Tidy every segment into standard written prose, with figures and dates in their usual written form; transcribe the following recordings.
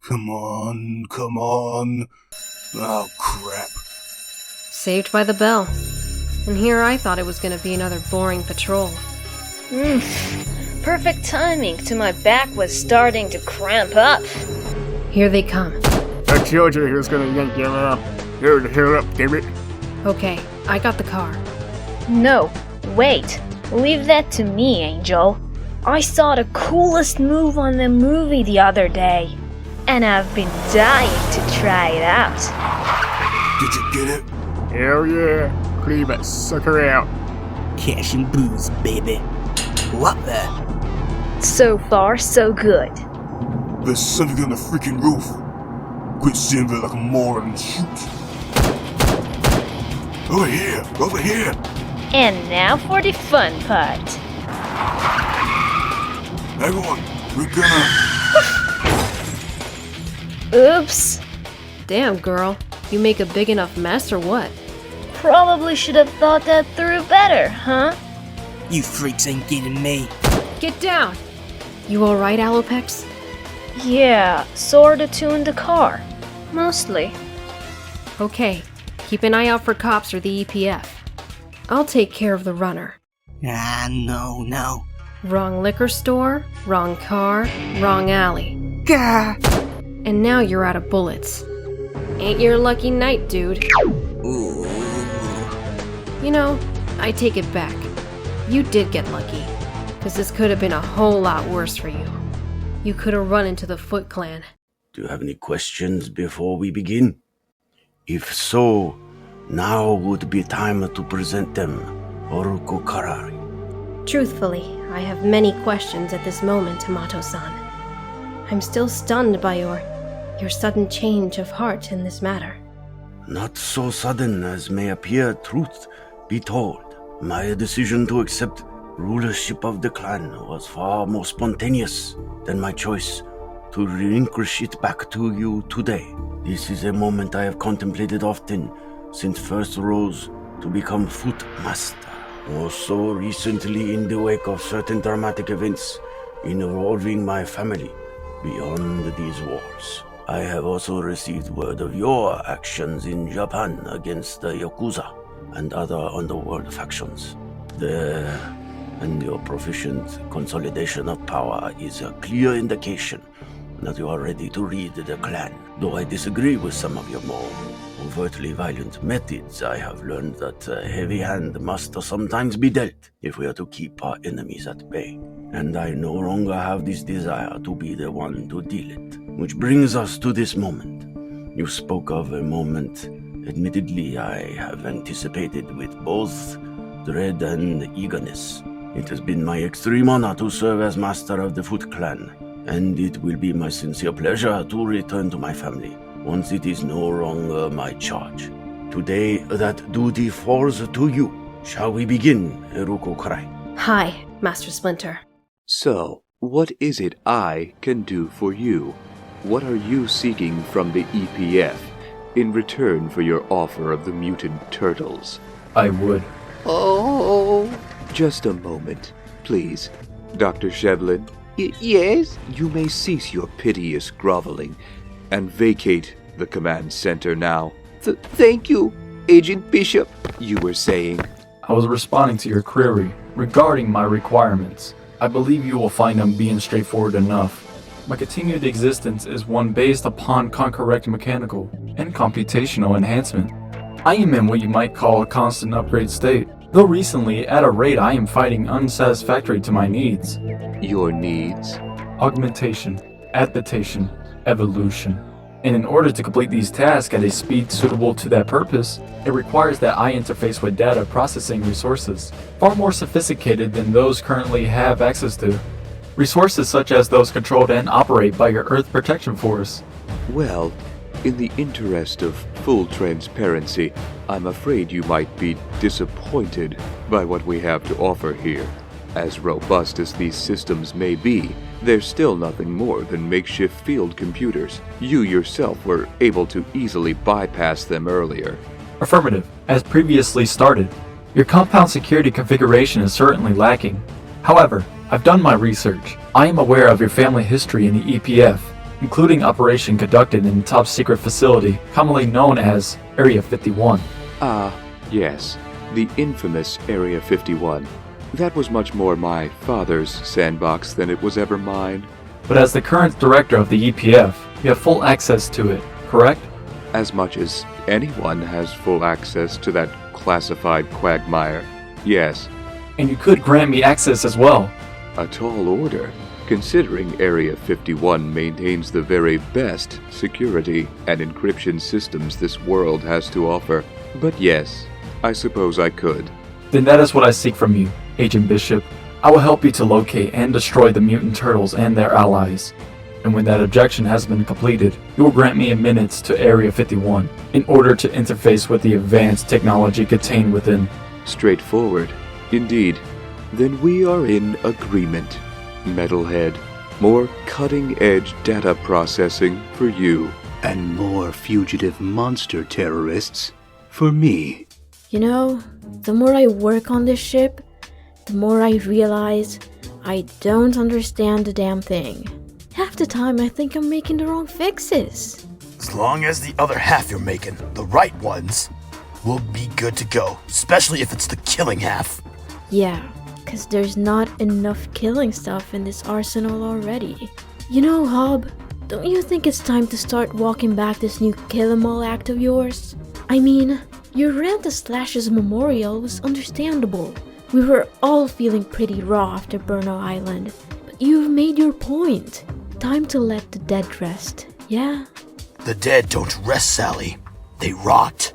Come on, come on. Oh, crap. Saved by the bell. And here I thought it was gonna be another boring patrol. Perfect timing till my back was starting to cramp up. Here they come. I told you he was gonna yank you up. Hurry the hell up, damn it. Okay, I got the car. No, wait. Leave that to me, Angel. I saw the coolest move on the movie the other day, and I've been dying to try it out. Did you get it? Hell yeah. Cleave that sucker out. Cash and booze, baby. What the? So far, so good. There's something on the freaking roof. Quit sitting there like a moron and shoot. Over here! Over here! And now for the fun part. Everyone, we're gonna... Oops. Damn, girl. You make a big enough mess or what? Probably should have thought that through better, huh? You freaks ain't getting me. Get down! You alright, Alopex? Yeah, sorta tuned the car. Mostly. Okay, keep an eye out for cops or the EPF. I'll take care of the runner. No. Wrong liquor store, wrong car, wrong alley. Gah! And now you're out of bullets. Ain't your lucky night, dude. Ooh. You know, I take it back. You did get lucky, because this could have been a whole lot worse for you. You could have run into the Foot Clan. Do you have any questions before we begin? If so, now would be time to present them, Oruko Karai. Truthfully, I have many questions at this moment, Tamato-san. I'm still stunned by your sudden change of heart in this matter. Not so sudden as may appear, truth be told. My decision to accept rulership of the clan was far more spontaneous than my choice to relinquish it back to you today. This is a moment I have contemplated often since first rose to become Foot Master. Also recently in the wake of certain dramatic events involving my family beyond these walls. I have also received word of your actions in Japan against the Yakuza and other underworld factions. And your proficient consolidation of power is a clear indication that you are ready to lead the clan. Though I disagree with some of your more overtly violent methods, I have learned that a heavy hand must sometimes be dealt if we are to keep our enemies at bay. And I no longer have this desire to be the one to deal it. Which brings us to this moment. You spoke of a moment, admittedly, I have anticipated with both dread and eagerness. It has been my extreme honor to serve as master of the Foot Clan, and it will be my sincere pleasure to return to my family once it is no longer my charge. Today, that duty falls to you. Shall we begin, Oruko Karai? Hi, Master Splinter. So, what is it I can do for you? What are you seeking from the EPF in return for your offer of the mutant turtles? I would. Oh, just a moment, please. Dr. Shevlin? Yes? You may cease your piteous groveling and vacate the command center now. Thank you, Agent Bishop. You were saying? I was responding to your query regarding my requirements. I believe you will find them being straightforward enough. My continued existence is one based upon correct mechanical and computational enhancement. I am in what you might call a constant upgrade state, though recently at a rate I am finding unsatisfactory to my needs. Your needs? Augmentation, adaptation, evolution. And in order to complete these tasks at a speed suitable to that purpose, it requires that I interface with data processing resources, far more sophisticated than those currently have access to. Resources such as those controlled and operate by your Earth Protection Force. Well, in the interest of full transparency, I'm afraid you might be disappointed by what we have to offer here. As robust as these systems may be, they're still nothing more than makeshift field computers. You yourself were able to easily bypass them earlier. Affirmative. As previously started, your compound security configuration is certainly lacking. However, I've done my research. I am aware of your family history in the EPF, including operation conducted in a top-secret facility commonly known as Area 51. Yes, the infamous Area 51. That was much more my father's sandbox than it was ever mine. But as the current director of the EPF, you have full access to it, correct? As much as anyone has full access to that classified quagmire. Yes, And you could grant me access as well. a tall order, considering Area 51 maintains the very best security and encryption systems this world has to offer. But yes, I suppose I could. Then that is what I seek from you, Agent Bishop. I will help you to locate and destroy the mutant turtles and their allies. And when that objection has been completed, you will grant me admittance to Area 51 in order to interface with the advanced technology contained within. Straightforward. Indeed. Then we are in agreement. Metalhead. More cutting-edge data processing for you. And more fugitive monster terrorists for me. You know, the more I work on this ship, the more I realize I don't understand the damn thing. Half the time I think I'm making the wrong fixes. As long as the other half you're making, the right ones, we'll be good to go. Especially if it's the killing half. Yeah, because there's not enough killing stuff in this arsenal already. You know, Hob, don't you think it's time to start walking back this new kill 'em all act of yours? I mean, your rant to Slash's memorial was understandable. We were all feeling pretty raw after Burno Island, but you've made your point. Time to let the dead rest, yeah? The dead don't rest, Sally. They rot.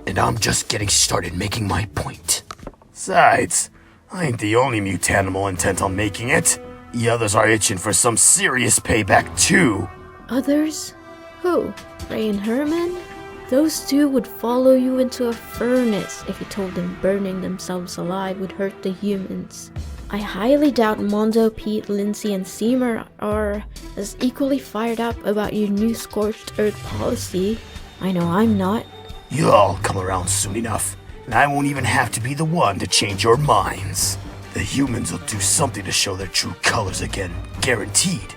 And I'm just getting started making my point. Besides, I ain't the only mutanimal intent on making it. The others are itching for some serious payback too. Others? Who? Ray and Herman? Those two would follow you into a furnace if you told them burning themselves alive would hurt the humans. I highly doubt Mondo, Pete, Lindsay, and Seymour are as equally fired up about your new scorched earth policy. I know I'm not. You'll all come around soon enough, and I won't even have to be the one to change your minds. The humans will do something to show their true colors again, guaranteed.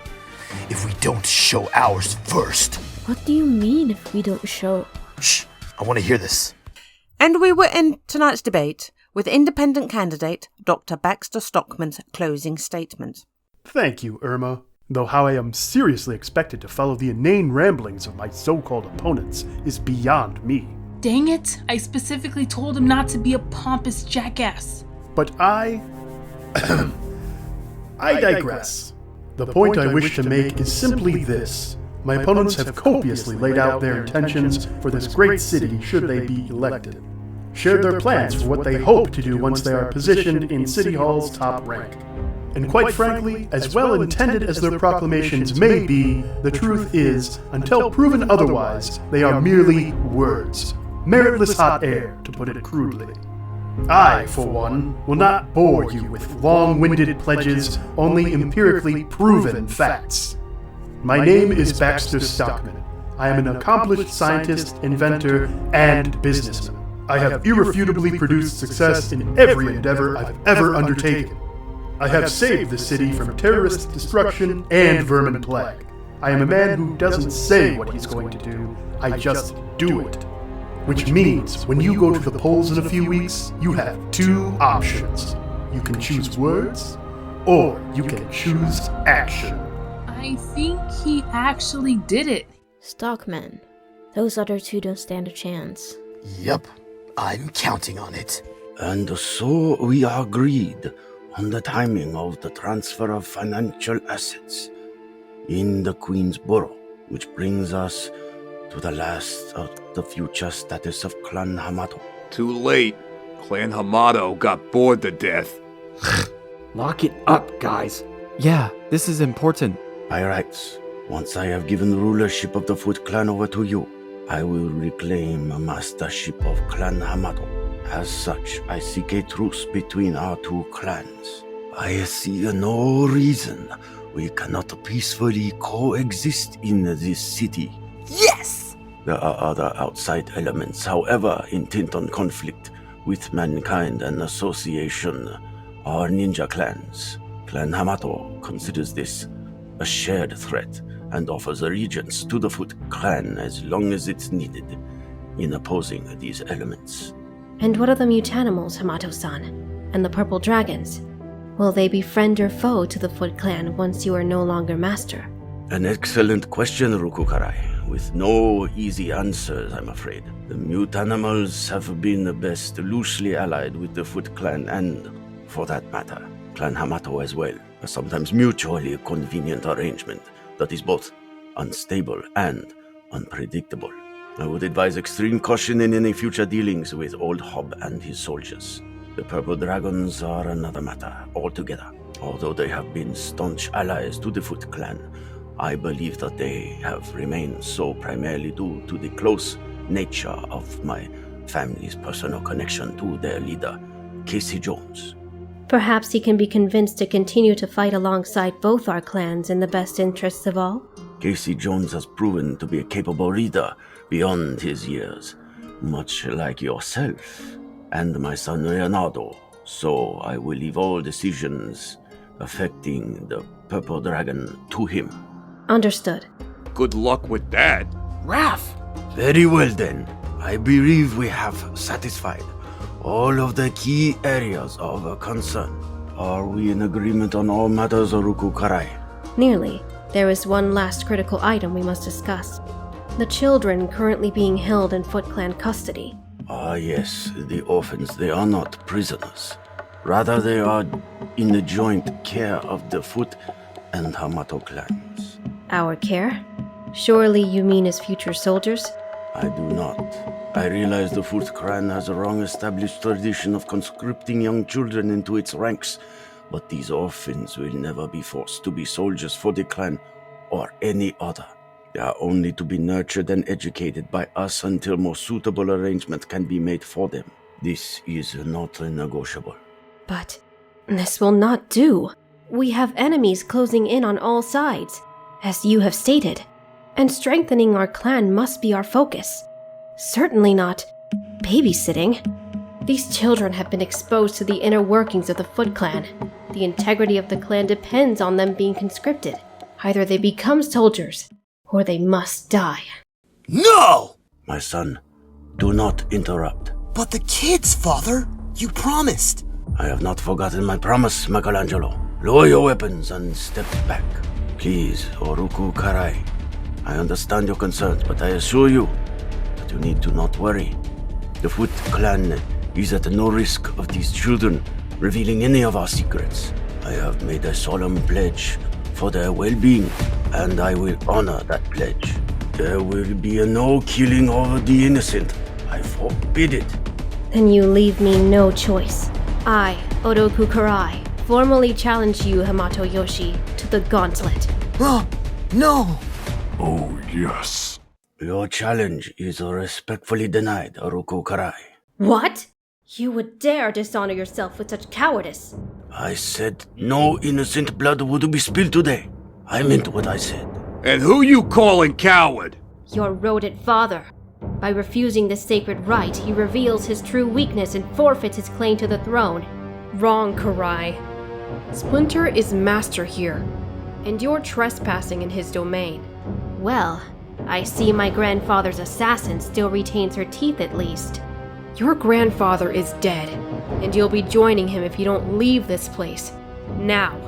If we don't show ours first. What do you mean if we don't show? Shh, I want to hear this. And we will end tonight's debate with independent candidate Dr. Baxter Stockman's closing statement. Thank you, Irma. Though how I am seriously expected to follow the inane ramblings of my so-called opponents is beyond me. Dang it, I specifically told him not to be a pompous jackass. But I digress. The point I wish to make is simply this. My opponents have copiously laid out their intentions for this great city should they be elected. Shared their plans for what they hope to do once they are positioned in City Hall's top rank. And quite frankly, as well intended as their proclamations may be, the truth is, until proven otherwise, they are merely words. Meritless hot air, to put it crudely. I, for one, will not bore you with long-winded pledges, only empirically proven facts. My name is Baxter Stockman. I am an accomplished scientist, inventor, and businessman. I have irrefutably produced success in every endeavor I've ever undertaken. I have saved the city from terrorist destruction and vermin plague. I am a man who doesn't say what he's going to do, I just do it. Which means, when you go to the polls in a few weeks, you have two options. You can choose words, or you can choose action. I think he actually did it. Stockman. Those other two don't stand a chance. Yup, I'm counting on it. And so we agreed on the timing of the transfer of financial assets in the Queensboro, which brings us to the last of the future status of Clan Hamato. Too late. Clan Hamato got bored to death. Lock it up, guys. Yeah, this is important. By rights, once I have given rulership of the Foot Clan over to you, I will reclaim mastership of Clan Hamato. As such, I seek a truce between our two clans. I see no reason we cannot peacefully coexist in this city. Yes! There are other outside elements, however, intent on conflict with mankind and association. Our ninja clans. Clan Hamato considers this a shared threat and offers allegiance to the Foot Clan as long as it's needed in opposing these elements. And what of the mutanimals, Hamato-san? And the purple dragons? Will they be friend or foe to the Foot Clan once you are no longer master? An excellent question, Karai, with no easy answers, I'm afraid. The mutanimals have been best loosely allied with the Foot Clan and, for that matter, Clan Hamato as well. A sometimes mutually convenient arrangement that is both unstable and unpredictable. I would advise extreme caution in any future dealings with Old Hob and his soldiers. The Purple Dragons are another matter altogether. Although they have been staunch allies to the Foot Clan, I believe that they have remained so primarily due to the close nature of my family's personal connection to their leader, Casey Jones. Perhaps he can be convinced to continue to fight alongside both our clans in the best interests of all? Casey Jones has proven to be a capable leader beyond his years, much like yourself and my son Leonardo, so I will leave all decisions affecting the Purple Dragon to him. Understood. Good luck with that. Raph! Very well then. I believe we have satisfied all of the key areas of concern. Are we in agreement on all matters, Karai? Nearly. There is one last critical item we must discuss. The children currently being held in Foot Clan custody. Ah yes, the orphans, they are not prisoners. Rather, they are in the joint care of the Foot and Hamato clans. Our care? Surely you mean as future soldiers? I do not. I realize the Foot Clan has a long-established tradition of conscripting young children into its ranks, but these orphans will never be forced to be soldiers for the clan or any other. They are only to be nurtured and educated by us until more suitable arrangement can be made for them. This is not negotiable. But this will not do. We have enemies closing in on all sides, as you have stated, and strengthening our clan must be our focus. Certainly not babysitting. These children have been exposed to the inner workings of the Foot Clan. The integrity of the clan depends on them being conscripted. Either they become soldiers, or they must die. No! My son, do not interrupt. But the kids, Father! You promised! I have not forgotten my promise, Michelangelo. Lower your weapons and step back. Please, Karai. I understand your concerns, but I assure you that you need to not worry. The Foot Clan is at no risk of these children revealing any of our secrets. I have made a solemn pledge for their well-being, and I will honor that pledge. There will be no killing of the innocent. I forbid it. Then you leave me no choice. I, Oroku Karai, formally challenge you, Hamato Yoshi, to the gauntlet. Oh, no! Oh, yes. Your challenge is respectfully denied, Oroku Karai. What? You would dare dishonor yourself with such cowardice? I said no innocent blood would be spilled today. I meant what I said. And who you calling coward? Your rodent father. By refusing this sacred rite, he reveals his true weakness and forfeits his claim to the throne. Wrong, Karai. Splinter is master here, and you're trespassing in his domain. Well, I see my grandfather's assassin still retains her teeth at least. Your grandfather is dead, and you'll be joining him if you don't leave this place. Now.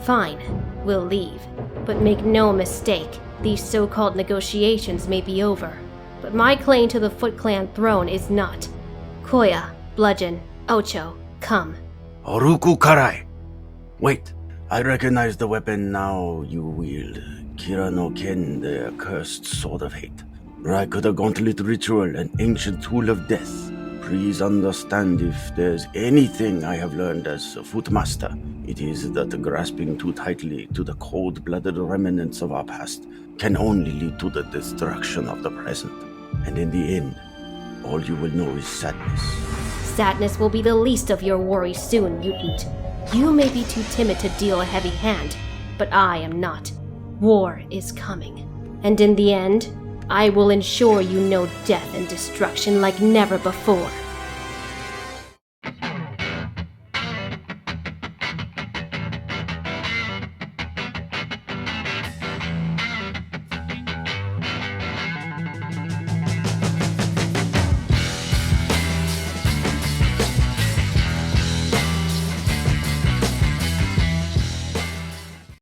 Fine, we'll leave. But make no mistake, these so-called negotiations may be over. But my claim to the Foot Clan throne is not. Koya, Bludgeon, Ocho, come. Oroku Karai! Wait, I recognize the weapon now you wield. Kira no Ken, the accursed sword of hate. Raika the gauntlet ritual, an ancient tool of death. Please understand, if there's anything I have learned as a footmaster, it is that grasping too tightly to the cold-blooded remnants of our past can only lead to the destruction of the present. And in the end, all you will know is sadness. Sadness will be the least of your worries soon, mutant. You may be too timid to deal a heavy hand, but I am not. War is coming. And in the end, I will ensure you know death and destruction like never before.